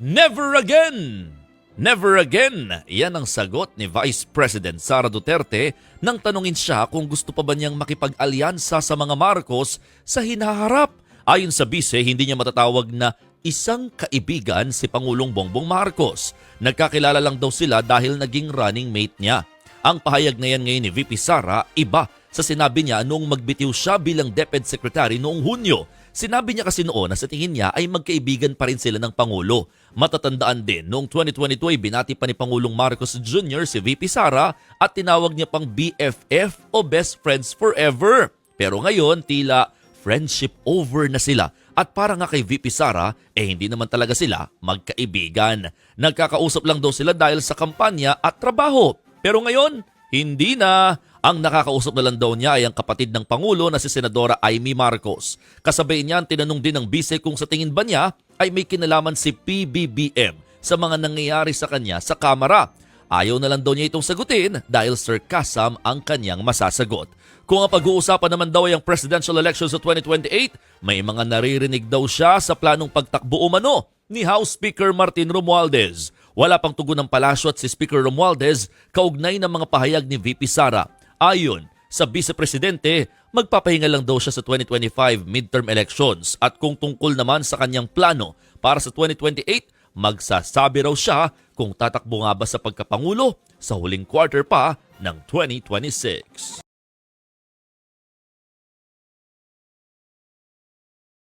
Never again! Never again! Yan ang sagot ni Vice President Sara Duterte nang tanungin siya kung gusto pa ba niyang makipag-alyansa sa mga Marcos sa hinaharap. Ayon sa bise, hindi niya matatawag na isang kaibigan si Pangulong Bongbong Marcos. Nagkakilala lang daw sila dahil naging running mate niya. Ang pahayag na yan ngayon ni VP Sara, iba sa sinabi niya noong magbitiw siya bilang DepEd Secretary noong Hunyo. Sinabi niya kasi noon na sa tingin niya ay magkaibigan pa rin sila ng Pangulo. Matatandaan din, noong 2022 ay binati pa ni Pangulong Marcos Jr. si VP Sara at tinawag niya pang BFF o Best Friends Forever. Pero ngayon, tila friendship over na sila. At para nga kay VP Sara, hindi naman talaga sila magkaibigan. Nagkakausap lang daw sila dahil sa kampanya at trabaho. Pero ngayon, hindi na. Ang nakakausap na lang daw niya ay ang kapatid ng Pangulo na si Senadora Amy Marcos. Kasabay niyan, tinanong din ng bise kung sa tingin ba niya ay may kinalaman si PBBM sa mga nangyayari sa kanya sa Kamara. Ayaw na lang daw niya itong sagutin dahil sarcasm ang kanyang masasagot. Kung ang pag-uusapan naman daw ay ang presidential elections sa 2028, may mga naririnig daw siya sa planong pagtakbo umano ni House Speaker Martin Romualdez. Wala pang tugon ng palasyo at si Speaker Romualdez kaugnay ng mga pahayag ni VP Sara. Ayon sa Vice Presidente, magpapahinga lang daw siya sa 2025 midterm elections at kung tungkol naman sa kanyang plano para sa 2028, magsasabi raw siya kung tatakbo nga ba sa pagkapangulo sa huling quarter pa ng 2026.